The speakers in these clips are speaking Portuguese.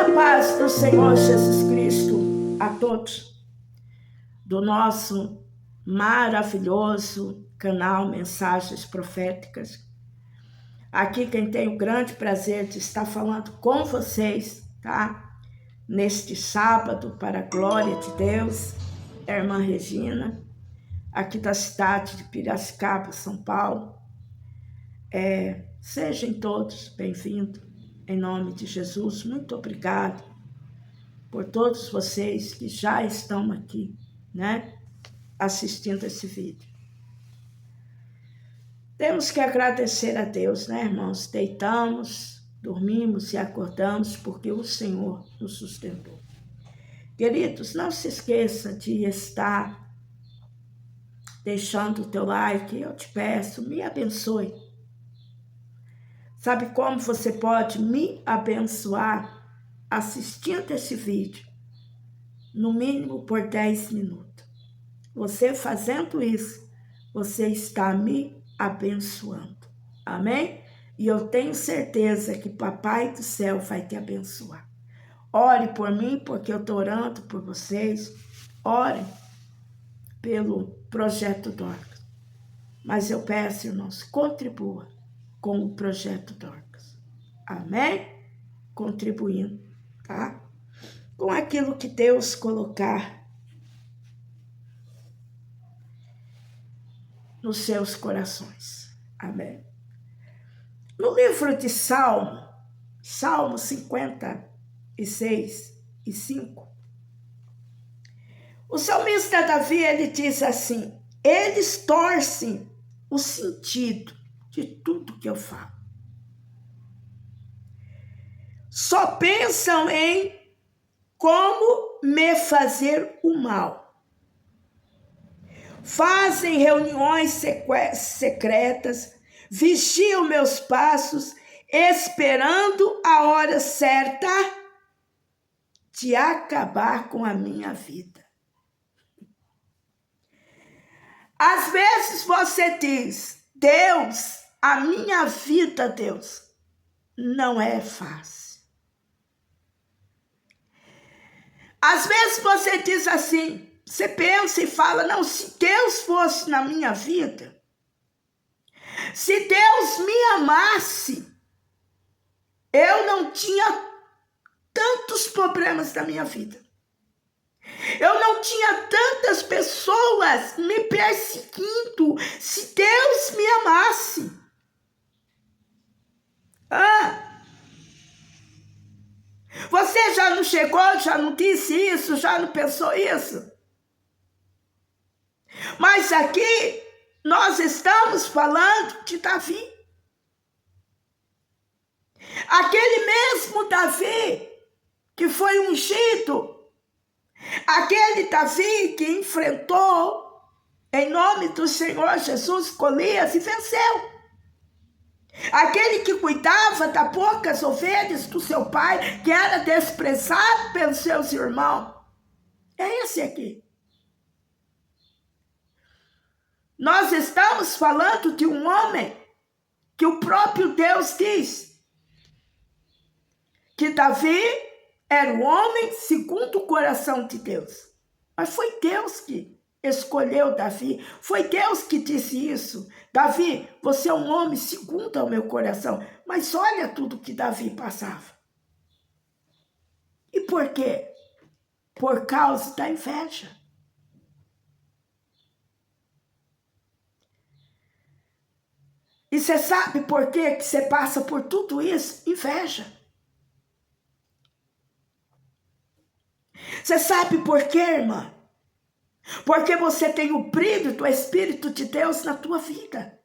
A paz do Senhor Jesus Cristo a todos, do nosso maravilhoso canal Mensagens Proféticas. Aqui quem tem o grande prazer de estar falando com vocês, tá? Neste sábado, para a glória de Deus, é a irmã Regina, aqui da cidade de Piracicaba, São Paulo. Sejam todos bem-vindos, em nome de Jesus. Muito obrigado por todos vocês que já estão aqui, né, assistindo esse vídeo. Temos que agradecer a Deus, né, irmãos? Deitamos, dormimos e acordamos porque o Senhor nos sustentou. Queridos, não se esqueça de estar deixando o teu like, eu te peço, me abençoe. Sabe como você pode me abençoar assistindo esse vídeo? No mínimo por 10 minutos. Você fazendo isso, você está me abençoando. Amém? E eu tenho certeza que Papai do Céu vai te abençoar. Ore por mim, porque eu estou orando por vocês. Ore pelo Projeto Dorcas. Mas eu peço, irmãos, contribua com o Projeto Dorcas. Amém? Contribuindo, tá? Com aquilo que Deus colocar nos seus corações. Amém. No livro de Salmo 56 e 5, o salmista Davi, ele diz assim: eles torcem o sentido de tudo que eu falo. Só pensam em como me fazer o mal. Fazem reuniões secretas, vigiam meus passos, esperando a hora certa de acabar com a minha vida. Às vezes você diz: Deus, a minha vida, Deus, não é fácil. Às vezes você diz assim, você pensa e fala: não, se Deus fosse na minha vida, se Deus me amasse, eu não tinha tantos problemas na minha vida. Eu não tinha tantas pessoas me perseguindo se Deus me amasse. Você já não chegou, já não disse isso, já não pensou isso? Mas aqui nós estamos falando de Davi. Aquele mesmo Davi que foi ungido, aquele Davi que enfrentou em nome do Senhor Jesus Golias e venceu. Aquele que cuidava das poucas ovelhas do seu pai, que era desprezado pelos seus irmãos. É esse aqui. Nós estamos falando de um homem que o próprio Deus diz que Davi era um homem segundo o coração de Deus. Mas foi Deus que escolheu Davi. Foi Deus que disse isso. Davi, você é um homem segundo ao meu coração. Mas olha tudo que Davi passava. E por quê? Por causa da inveja. E você sabe por quê que você passa por tudo isso? Inveja. Você sabe por quê, irmã? Porque você tem o brilho do Espírito de Deus na tua vida.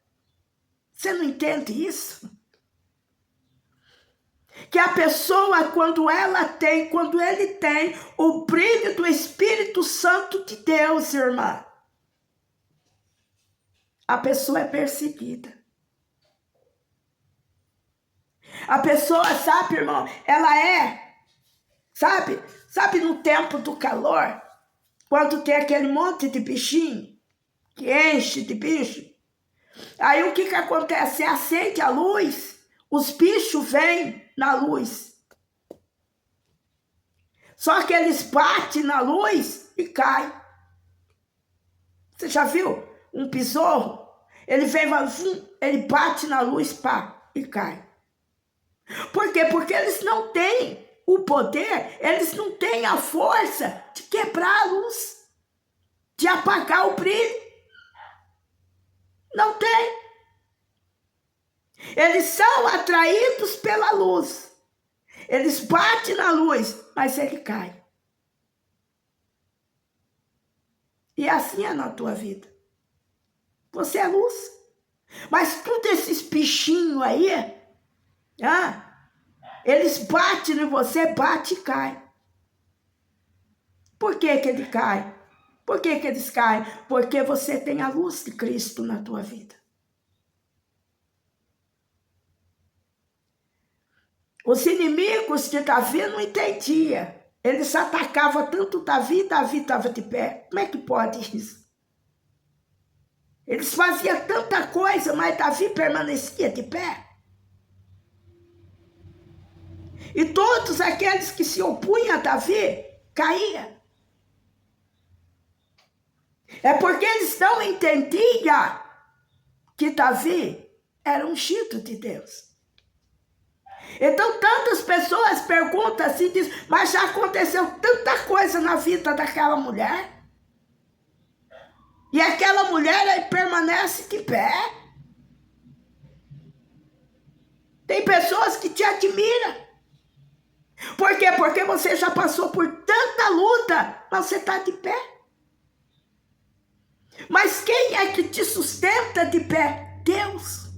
Você não entende isso? Que a pessoa, quando ele tem o brilho do Espírito Santo de Deus, irmã, a pessoa é perseguida. A pessoa, sabe, irmão, ela sabe no tempo do calor, quando tem aquele monte de bichinho, que enche de bicho, aí o que acontece? Você acende a luz, os bichos vêm na luz. Só que eles batem na luz e caem. Você já viu um besouro? Ele vem, ele bate na luz, pá, e cai. Por quê? Porque eles não têm o poder, eles não têm a força de quebrar a luz, de apagar o brilho. Não tem. Eles são atraídos pela luz. Eles batem na luz, mas ele cai. E assim é na tua vida. Você é luz. Mas todos esses bichinhos aí, eles batem em você, bate e cai. Por que ele cai? Por que eles caem? Porque você tem a luz de Cristo na tua vida. Os inimigos de Davi não entendiam. Eles atacavam tanto Davi estava de pé. Como é que pode isso? Eles faziam tanta coisa, mas Davi permanecia de pé. E todos aqueles que se opunham a Davi caíam. É porque eles não entendiam que Davi era ungido de Deus. Então tantas pessoas perguntam assim, dizem, mas já aconteceu tanta coisa na vida daquela mulher. E aquela mulher aí permanece de pé. Tem pessoas que te admiram. Por quê? Porque você já passou por tanta luta, mas você está de pé. Mas quem é que te sustenta de pé? Deus.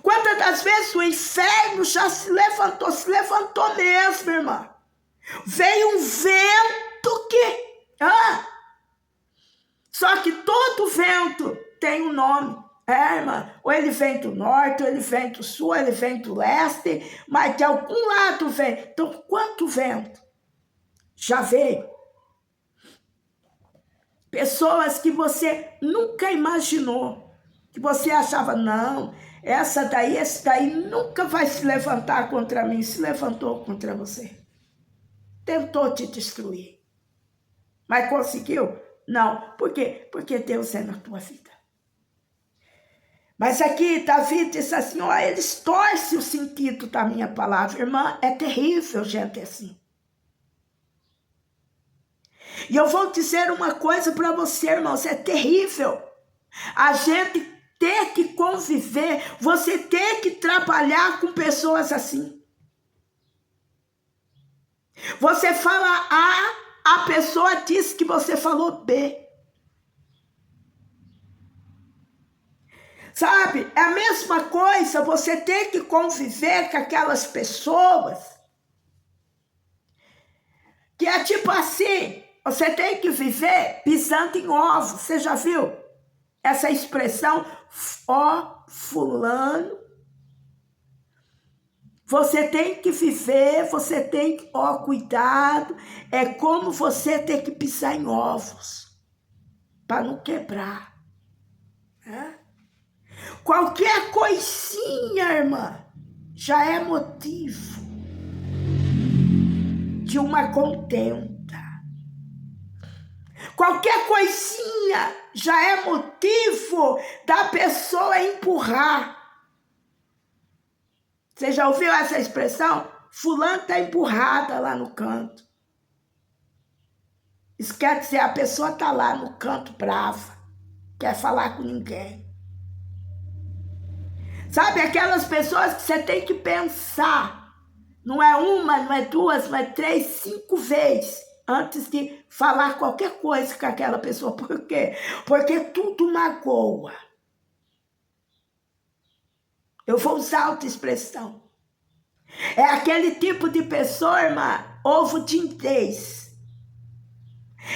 Quantas das vezes o inferno já se levantou mesmo, irmã. Veio um vento que... Só que todo vento tem um nome. Irmã, ou ele vem do norte, ou ele vem do sul, ou ele vem do leste, mas de algum lado vem. Então, quanto vento já veio? Pessoas que você nunca imaginou, que você achava, não, esse daí nunca vai se levantar contra mim, se levantou contra você. Tentou te destruir. Mas conseguiu? Não. Por quê? Porque Deus é na tua vida. Mas aqui Davi disse assim, eles torcem o sentido da minha palavra. Irmã, é terrível, gente, assim. E eu vou dizer uma coisa para você, irmãos, é terrível. A gente ter que conviver, você ter que trabalhar com pessoas assim. Você fala A, a pessoa diz que você falou B. Sabe, é a mesma coisa você ter que conviver com aquelas pessoas que é tipo assim, você tem que viver pisando em ovos. Você já viu essa expressão? Fulano. Você tem que viver, você tem que, cuidado. É como você ter que pisar em ovos para não quebrar. Qualquer coisinha, irmã, já é motivo de uma contenda. Qualquer coisinha já é motivo da pessoa empurrar. Você já ouviu essa expressão? Fulano está empurrada lá no canto. Isso quer dizer, a pessoa está lá no canto brava, quer falar com ninguém. Sabe, aquelas pessoas que você tem que pensar, não é uma, não é duas, não é 3, 5 vezes, antes de falar qualquer coisa com aquela pessoa. Por quê? Porque tudo magoa. Eu vou usar outra expressão. É aquele tipo de pessoa, irmã, ovo de intez.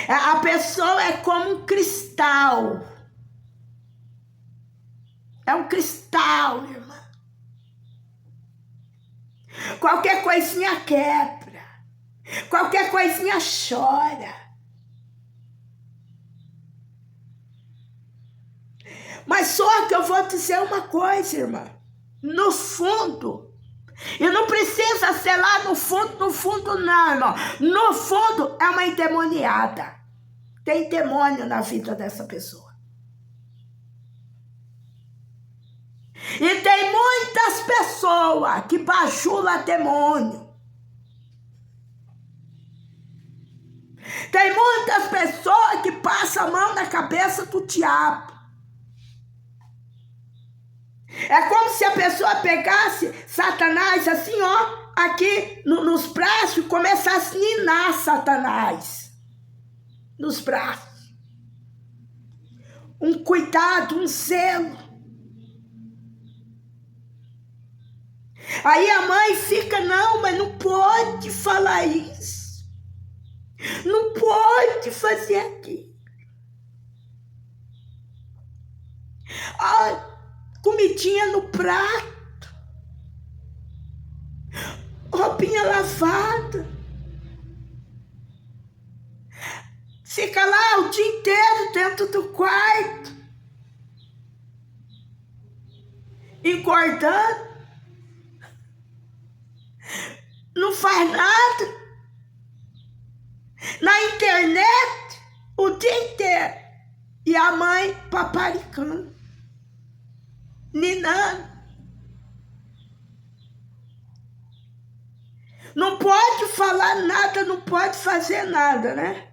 A pessoa é como um cristal. É um cristal, irmã. Qualquer coisinha quebra. Qualquer coisinha chora. Mas só que eu vou dizer uma coisa, irmã. No fundo, E não precisa ser lá no fundo não, irmão. No fundo é uma endemoniada. Tem demônio na vida dessa pessoa. E tem muitas pessoas que bajulam demônio. Tem muitas pessoas que passam a mão na cabeça do diabo. É como se a pessoa pegasse Satanás assim, ó, aqui nos braços e começasse a ninar Satanás. Nos braços. Um cuidado, um zelo. Aí a mãe fica, não, mas não pode falar isso. Não pode fazer aquilo. Ah, comidinha no prato. Roupinha lavada. Fica lá o dia inteiro dentro do quarto. Engordando. Não faz nada. Na internet, o dia inteiro. E a mãe paparicando. Ninando. Não pode falar nada, não pode fazer nada, né?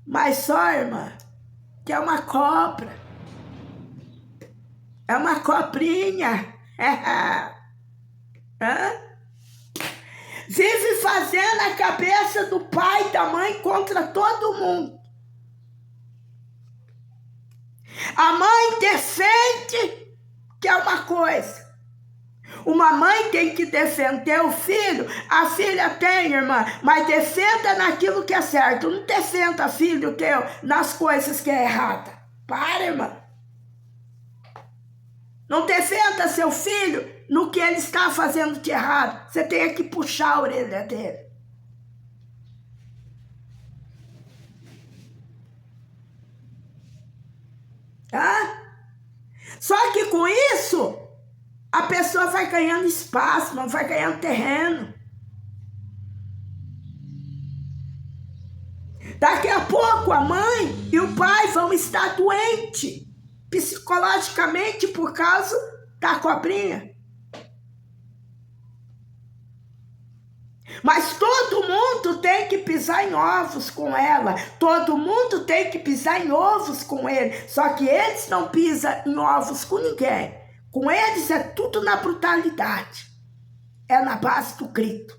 Mas só, irmã, que é uma cobra. É uma cobrinha. Vive fazendo a cabeça do pai e da mãe contra todo mundo. A mãe defende que é uma coisa. Uma mãe tem que defender o filho. A filha tem, irmã, mas defenda naquilo que é certo. Não defenda filho teu nas coisas que é errada. Para, irmã. Não defenda seu filho no que ele está fazendo de errado. Você tem que puxar a orelha dele. Tá? Só que com isso, a pessoa vai ganhando espaço, vai ganhando terreno. Daqui a pouco a mãe e o pai vão estar doentes psicologicamente por causa da cobrinha. Mas todo mundo tem que pisar em ovos com ela. Todo mundo tem que pisar em ovos com ele. Só que eles não pisam em ovos com ninguém. Com eles é tudo na brutalidade. É na base do grito.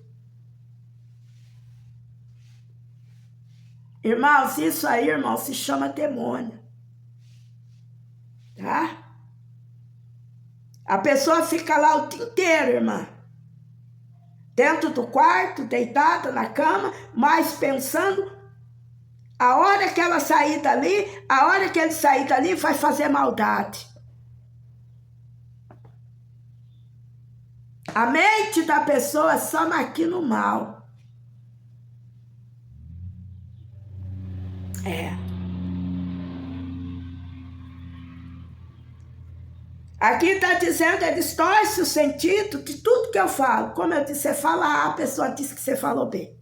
Irmãos, isso aí, irmão, se chama demônio. Tá? A pessoa fica lá o dia inteiro, irmã. Dentro do quarto, deitada na cama, mas pensando, a hora que ela sair dali, a hora que ele sair dali, vai fazer maldade. A mente da pessoa só maquina o mal. Aqui está dizendo, ele distorce o sentido de tudo que eu falo. Como eu disse, você fala A, a pessoa diz que você falou B.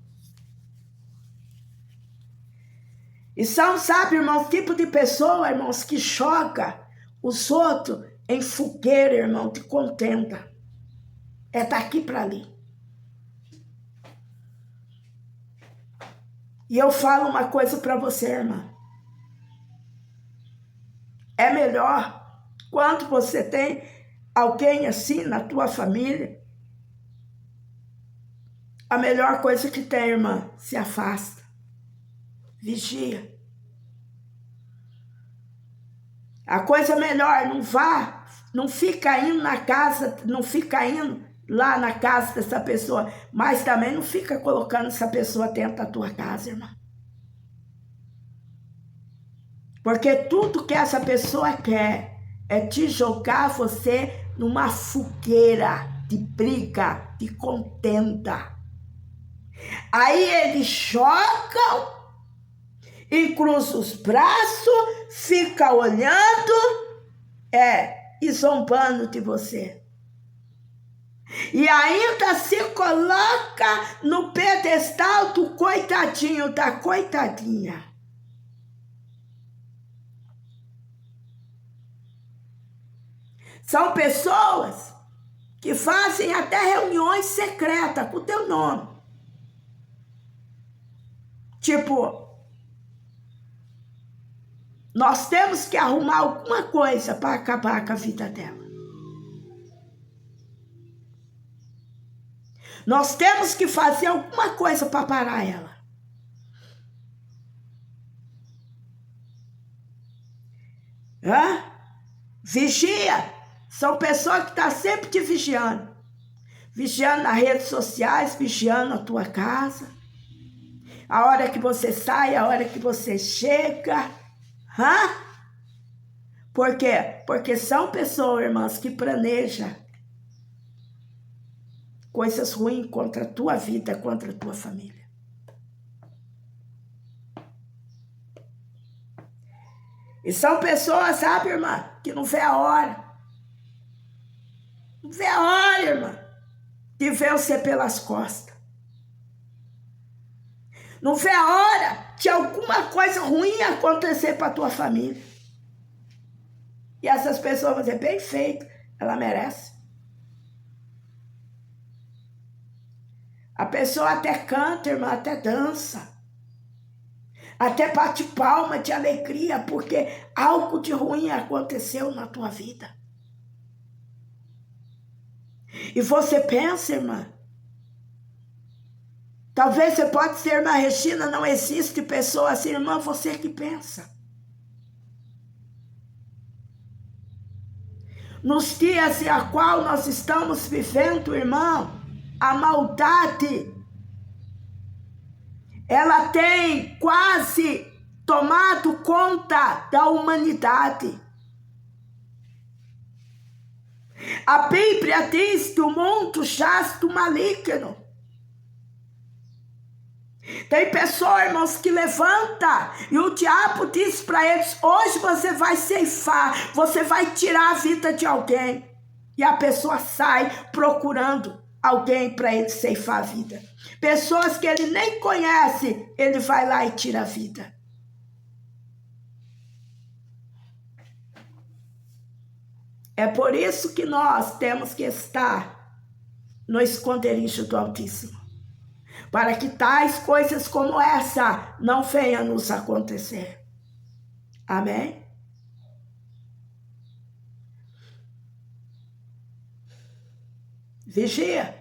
E são, sabe, irmãos, tipo de pessoa, irmãos, que choca os outros em fogueira, irmão, de contenda. É daqui para ali. E eu falo uma coisa para você, irmã. É melhor, quando você tem alguém assim na tua família, a melhor coisa que tem, irmã, se afasta. Vigia. A coisa melhor, não fica indo na casa, não fica indo lá na casa dessa pessoa, mas também não fica colocando essa pessoa dentro da tua casa, irmã. Porque tudo que essa pessoa quer é te jogar você numa fogueira de briga, de contenda. Aí eles jogam, e cruza os braços, fica olhando, e zombando de você. E ainda se coloca no pedestal do coitadinho, da coitadinha. São pessoas que fazem até reuniões secretas com o teu nome. Tipo, nós temos que arrumar alguma coisa para acabar com a vida dela. Nós temos que fazer alguma coisa para parar ela. Vigia. São pessoas que estão sempre te vigiando. Vigiando nas redes sociais, vigiando a tua casa. A hora que você sai, a hora que você chega. Por quê? Porque são pessoas, irmãs, que planejam coisas ruins contra a tua vida, contra a tua família. E são pessoas, sabe, irmã, que não vê a hora. Não vê a hora, irmã, de ver você pelas costas. Não vê a hora de alguma coisa ruim acontecer para a tua família. E essas pessoas vão dizer, bem feito, ela merece. A pessoa até canta, irmã, até dança. Até bate palma de alegria, porque algo de ruim aconteceu na tua vida. E você pensa, irmã, talvez você pode ser, irmã Regina, não existe pessoa assim, irmã, você que pensa. Nos dias em qual nós estamos vivendo, irmão, a maldade, ela tem quase tomado conta da humanidade. A Bíblia diz que o mundo jaz do maligno. Tem pessoas, irmãos, que levanta e o diabo diz para eles, hoje você vai ceifar, você vai tirar a vida de alguém. E a pessoa sai procurando alguém para ele ceifar a vida. Pessoas que ele nem conhece, ele vai lá e tira a vida. É por isso que nós temos que estar no esconderijo do Altíssimo, para que tais coisas como essa não venham nos acontecer. Amém? Vigia.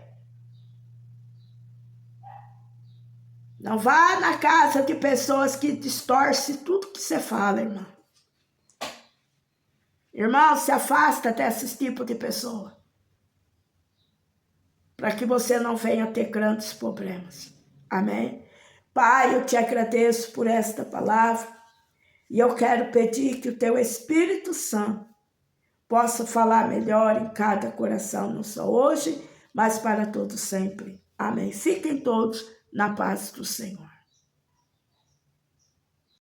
Não vá na casa de pessoas que distorcem tudo que você fala, irmão. Irmão, se afasta desses tipos de pessoa, para que você não venha ter grandes problemas. Amém? Pai, eu te agradeço por esta palavra e eu quero pedir que o teu Espírito Santo possa falar melhor em cada coração, não só hoje, mas para todos sempre. Amém. Fiquem todos na paz do Senhor.